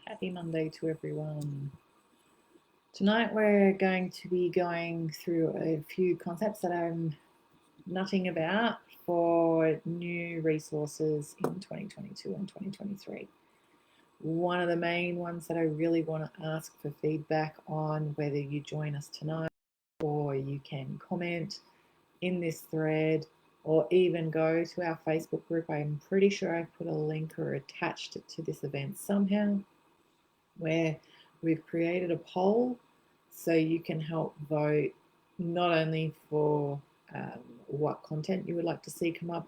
Happy Monday to everyone. Tonight we're going to be going through a few concepts that I'm nutting about for new resources in 2022 and 2023. One of the main ones that I really want to ask for feedback on, whether you join us tonight or you can comment in this thread or even go to our Facebook group. I'm pretty sure I put a link or attached it to this event somehow, where we've created a poll so you can help vote not only for what content you would like to see come up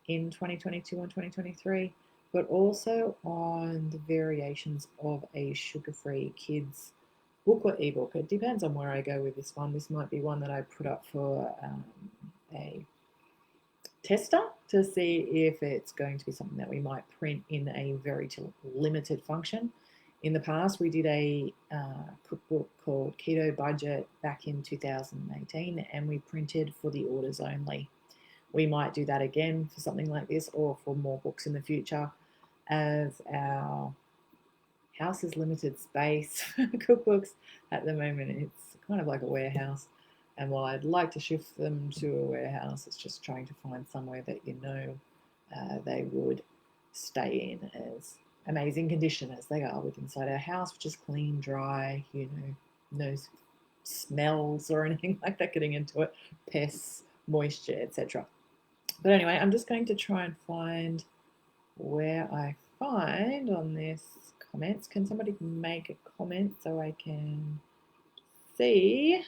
in 2022 and 2023, but also on the variations of a sugar-free kids book or ebook. It depends on where I go with this one. This might be one that I put up for a tester to see if it's going to be something that we might print in a very limited function. In the past, we did a cookbook called Keto Budget back in 2018, and we printed for the orders only. We might do that again for something like this, or for more books in the future, as our house is limited space for cookbooks. At the moment, it's kind of like a warehouse. And while I'd like to shift them to a warehouse, it's just trying to find somewhere that they would stay in as amazing condition as they are with inside our house, which is clean, dry, no smells or anything like that getting into it, pests, moisture, etc. But anyway, I'm just going to try and find where I find on this comments. Can somebody make a comment so I can see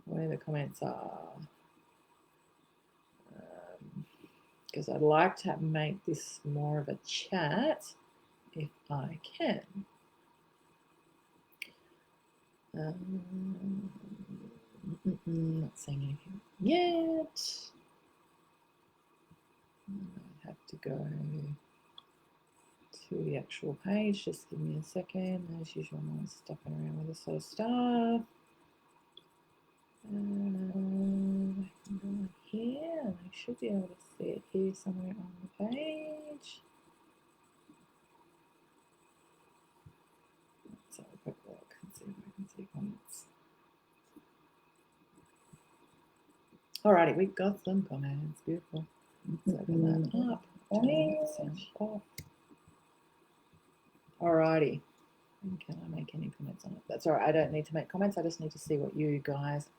where the comments are? Because I'd like to make this more of a chat if I can. Not saying anything yet. I have to go to the actual page. Just give me a second. As usual, I'm always stuffing around with this sort of stuff. I can go here, and I should be able to see it here somewhere on the page. Let's have a quick look and see if I can see comments. Alrighty, we've got some comments. Beautiful. Let's open that up. Turn the sound off. Alrighty. Can I make any comments on it? That's all right. I don't need to make comments. I just need to see what you guys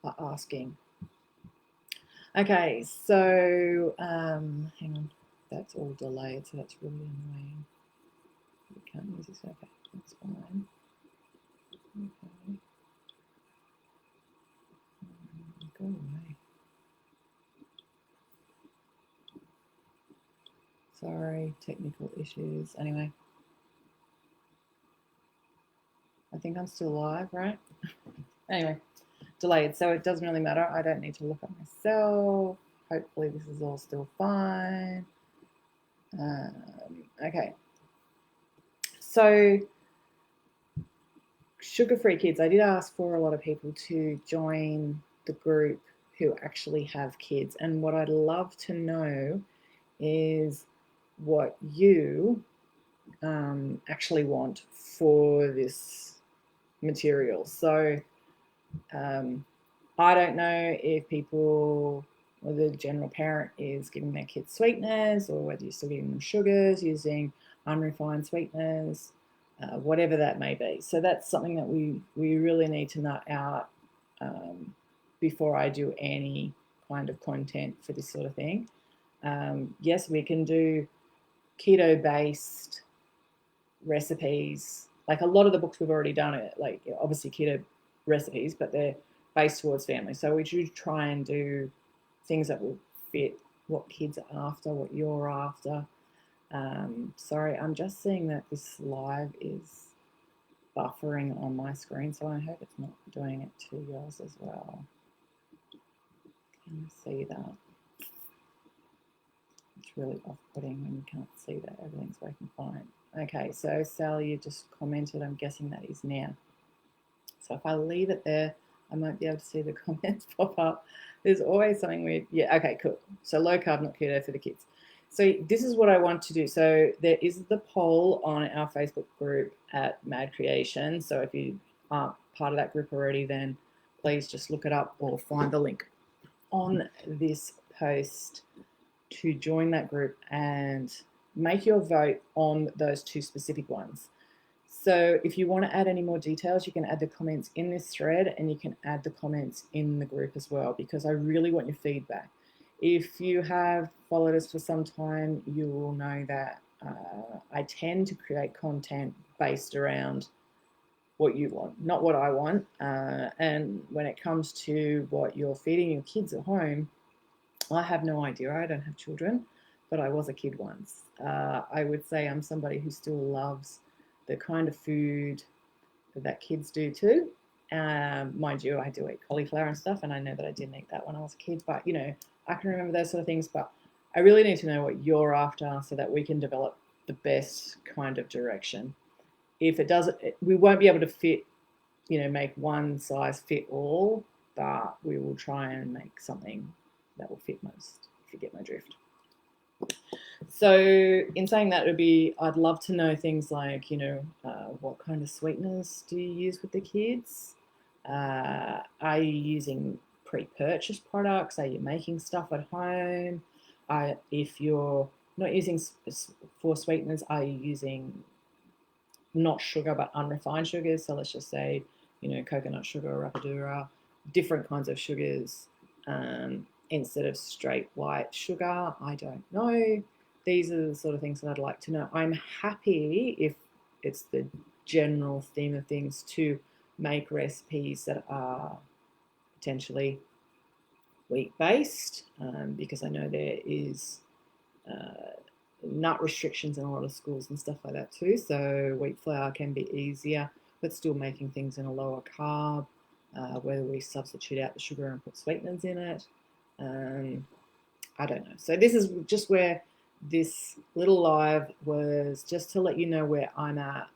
are asking. Okay, so hang on. That's all delayed, so that's really annoying. We can't use this. Okay, that's fine. Okay. Go away. Sorry, technical issues. Anyway, I think I'm still live, right? Anyway, delayed, so it doesn't really matter. I don't need to look at myself. Hopefully this is all still fine. Okay. So sugar-free kids, I did ask for a lot of people to join the group who actually have kids, and what I'd love to know is what you actually want for this material. So I don't know if people, or the general parent is giving their kids sweeteners, or whether you're still giving them sugars, using unrefined sweeteners, whatever that may be. So that's something that we really need to nut out before I do any kind of content for this sort of thing. Yes, we can do keto-based recipes. Like a lot of the books we've already done it, like obviously keto recipes, but they're based towards family. So we should try and do things that will fit what kids are after, what you're after. Sorry, I'm just seeing that this live is buffering on my screen, so I hope it's not doing it to yours as well. Can you see that? It's really off-putting when you can't see that everything's working fine. Okay, so Sally, you just commented. I'm guessing that is now. So if I leave it there, I might be able to see the comments pop up. There's always something weird. Yeah, okay, cool. So low carb, not keto for the kids. So this is what I want to do. So there is the poll on our Facebook group at Mad Creation. So if you aren't part of that group already, then please just look it up or find the link on this post to join that group and make your vote on those two specific ones. So if you want to add any more details, you can add the comments in this thread, and you can add the comments in the group as well, because I really want your feedback. If you have followed us for some time, you will know that I tend to create content based around what you want, not what I want. And when it comes to what you're feeding your kids at home, I have no idea. I don't have children, but I was a kid once. I would say I'm somebody who still loves the kind of food that kids do too. Mind you, I do eat cauliflower and stuff, and I know that I didn't eat that when I was a kid, but you know, I can remember those sort of things. But I really need to know what you're after so that we can develop the best kind of direction. If it doesn't, we won't be able to fit, make one size fit all, but we will try and make something that will fit most, if you get my drift. So in saying that, I'd love to know things like, what kind of sweeteners do you use with the kids? Are you using pre-purchased products? Are you making stuff at home? If you're not using for sweeteners, are you using not sugar but unrefined sugars? So let's just say, coconut sugar or rapadura, different kinds of sugars instead of straight white sugar. I don't know. These are the sort of things that I'd like to know. I'm happy, if it's the general theme of things, to make recipes that are potentially wheat-based, because I know there is nut restrictions in a lot of schools and stuff like that too. So wheat flour can be easier, but still making things in a lower carb, whether we substitute out the sugar and put sweeteners in it. I don't know. So this is just where this little live was, just to let you know where I'm at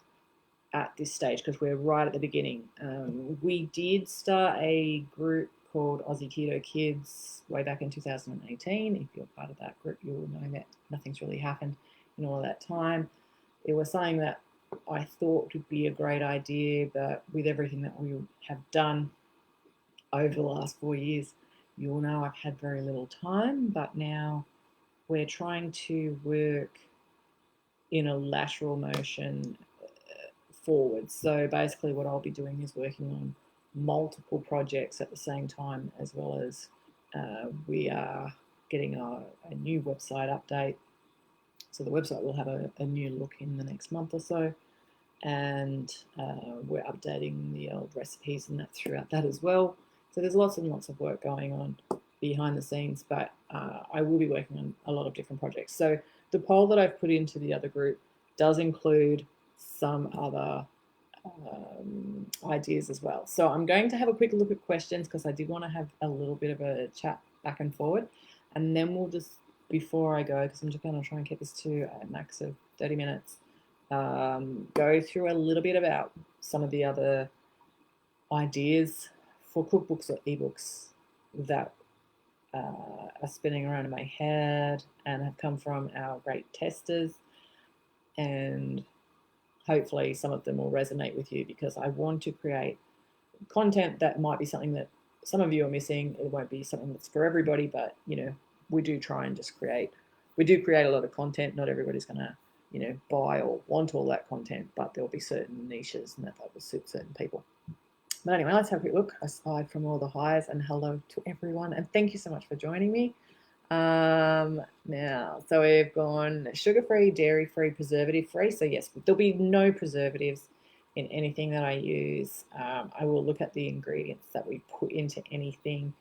this stage, because we're right at the beginning. We did start a group called Aussie Keto Kids way back in 2018. If you're part of that group, you'll know that nothing's really happened in all of that time. It was something that I thought would be a great idea, but with everything that we have done over the last 4 years, you'll know I've had very little time, but now we're trying to work in a lateral motion forward. So basically what I'll be doing is working on multiple projects at the same time, as well as we are getting a new website update. So the website will have a new look in the next month or so, and we're updating the old recipes and that throughout that as well. So there's lots and lots of work going on behind the scenes, but I will be working on a lot of different projects. So the poll that I've put into the other group does include some other ideas as well. So I'm going to have a quick look at questions, because I did want to have a little bit of a chat back and forward, and then we'll just, before I go, because I'm just going to try and keep this to a max of 30 minutes, go through a little bit about some of the other ideas for cookbooks or ebooks that are spinning around in my head and have come from our great testers, and hopefully some of them will resonate with you, because I want to create content that might be something that some of you are missing. It won't be something that's for everybody, but we do try and just create a lot of content. Not everybody's going to buy or want all that content, but there'll be certain niches and that will suit certain people. But anyway, let's have a quick look, aside from all the highs, and hello to everyone, and thank you so much for joining me. Now, so we've gone sugar-free, dairy-free, preservative-free. So yes, there'll be no preservatives in anything that I use. I will look at the ingredients that we put into anything.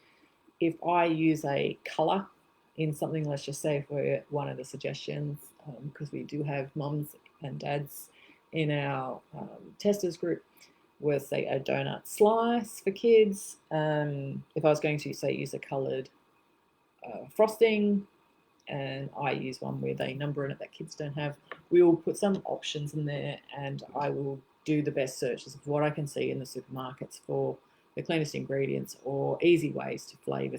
If I use a color in something, let's just say for one of the suggestions, because we do have mums and dads in our testers group, with say a donut slice for kids. If I was going to say use a colored frosting, and I use one with a number in it that kids don't have, we will put some options in there, and I will do the best searches of what I can see in the supermarkets for the cleanest ingredients or easy ways to color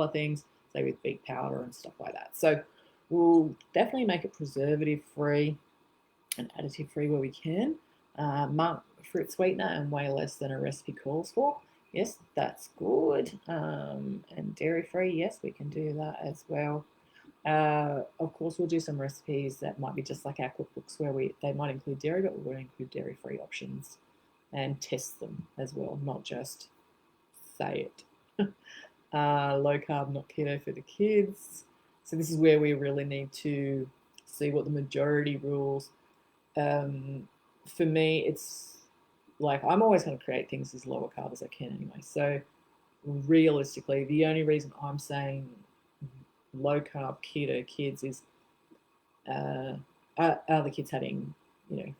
things, say with beet powder and stuff like that. So we'll definitely make it preservative free and additive free where we can. Monk fruit sweetener and way less than a recipe calls for. Yes, that's good. And dairy free, yes, we can do that as well. Of course, we'll do some recipes that might be just like our cookbooks where they might include dairy, but we're going to include dairy free options and test them as well, not just say it. Low carb, not keto for the kids. So this is where we really need to see what the majority rules. For me, it's like I'm always going to create things as lower carb as I can anyway. So realistically, the only reason I'm saying low carb keto kids is are the kids having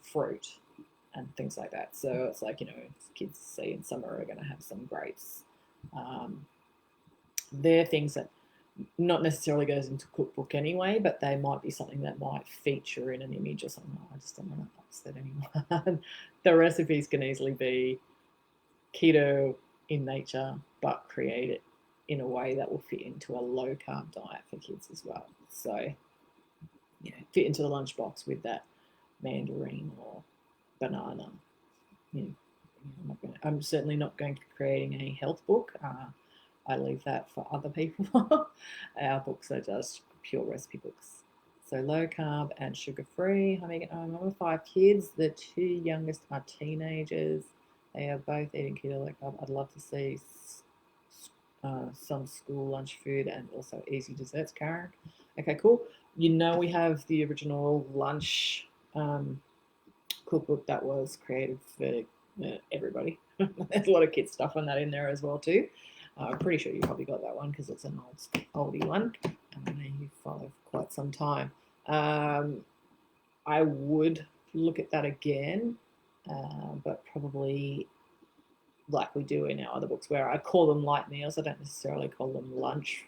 fruit and things like that. So it's like kids say in summer are going to have some grapes. They're things that not necessarily goes into cookbook anyway, but they might be something that might feature in an image or something. I just don't want to upset anyone. The recipes can easily be keto in nature, but create it in a way that will fit into a low carb diet for kids as well. So, fit into the lunchbox with that mandarin or banana. I'm certainly not going to be creating a health book. I leave that for other people. Our books are just pure recipe books. So low carb and sugar free. I'm making home with 5 kids. The 2 youngest are teenagers. They are both eating keto low carb. I'd love to see some school lunch food and also easy desserts, Karen. Okay, cool. We have the original lunch cookbook that was created for everybody. There's a lot of kids stuff on that in there as well too. I'm pretty sure you probably got that one because it's an oldie one. You follow for quite some time. I would look at that again, but probably like we do in our other books where I call them light meals. I don't necessarily call them lunch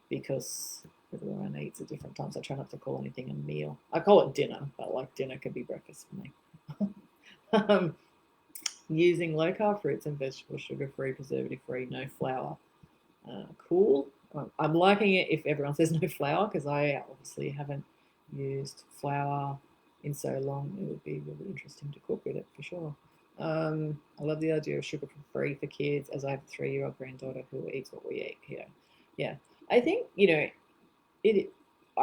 because everyone eats at different times. I try not to call anything a meal. I call it dinner, but like dinner could be breakfast for me. Using low carb fruits and vegetables, sugar free, preservative free, no flour. Cool. I'm liking it if everyone says no flour because I obviously haven't used flour in so long. It would be really interesting to cook with it for sure. I love the idea of sugar free for kids as I have a 3-year-old granddaughter who eats what we eat here. Yeah, I think I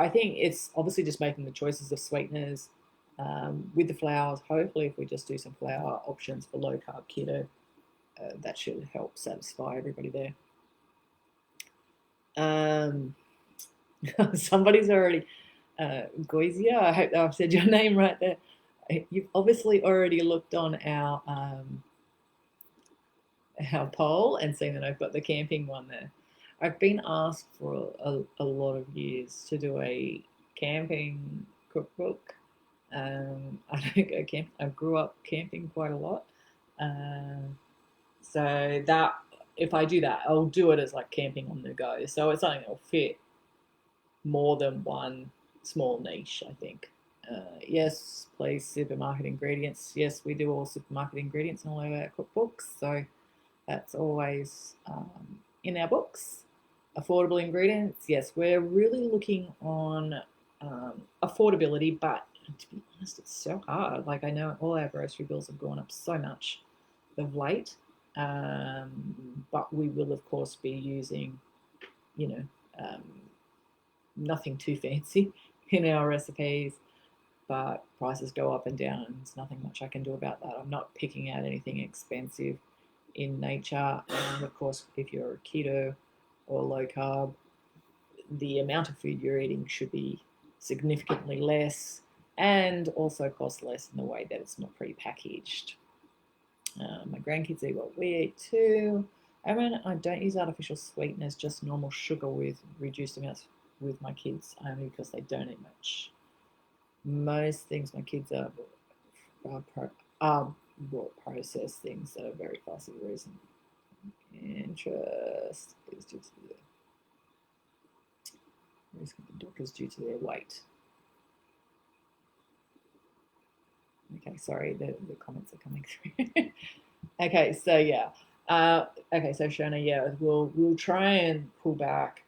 think it's obviously just making the choices of sweeteners with the flours. Hopefully, if we just do some flour options for low carb keto, that should help satisfy everybody there. Somebody's already Goizia. I hope I've said your name right there. You've obviously already looked on our poll and seen that I've got the camping one there. I've been asked for a lot of years to do a camping cookbook. I don't go camp. I grew up camping quite a lot, so that if I do that, I'll do it as like camping on the go. So it's something that'll fit more than one small niche, I think. Yes, please, supermarket ingredients. Yes, we do all supermarket ingredients in all of our cookbooks, so that's always in our books. Affordable ingredients. Yes, we're really looking on affordability, but to be honest, it's so hard. Like I know all our grocery bills have gone up so much of late, but we will of course be using, nothing too fancy in our recipes. But prices go up and down, and there's nothing much I can do about that. I'm not picking out anything expensive in nature, and of course, if you're a keto or low carb, the amount of food you're eating should be significantly less and also cost less in the way that it's not pre-packaged. My grandkids eat what we eat too. I don't use artificial sweeteners, just normal sugar with reduced amounts with my kids, only because they don't eat much. Most things my kids are raw processed things that are very fussy reason. Interest is due to the risk of the doctors due to their weight. Okay, sorry, the comments are coming through. Okay, so yeah, Okay, so Shona, yeah, we'll try and pull back.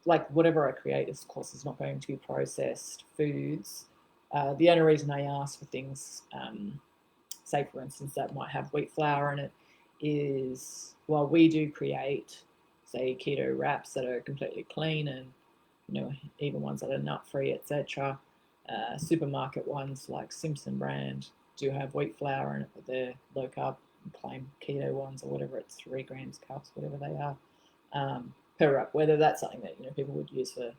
Like whatever I create, of course, is not going to be processed foods. The only reason I ask for things, say for instance, that might have wheat flour in it, is while we do create, say, keto wraps that are completely clean and even ones that are nut free, etc. Supermarket ones like Simpson brand do have wheat flour in it, but they're low carb, plain keto ones or whatever. It's 3 grams cups, whatever they are, per wrap. Whether that's something that people would use for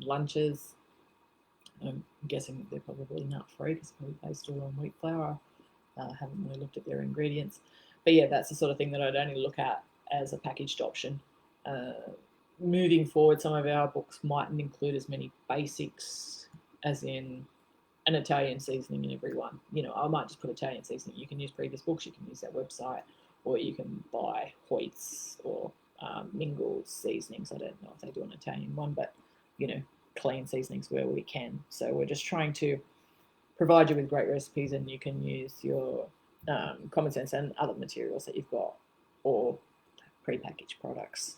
lunches, I'm guessing they're probably nut free because probably based all on wheat flour. Haven't really looked at their ingredients, but yeah, that's the sort of thing that I'd only look at as a packaged option. Uh, Moving forward, some of our books mightn't include as many basics as in an Italian seasoning in every one. I might just put Italian seasoning. You can use previous books, you can use that website, or you can buy Hoyt's or Mingle's seasonings. I don't know if they do an Italian one, but clean seasonings where we can. So we're just trying to provide you with great recipes, and you can use your common sense and other materials that you've got, or prepackaged products.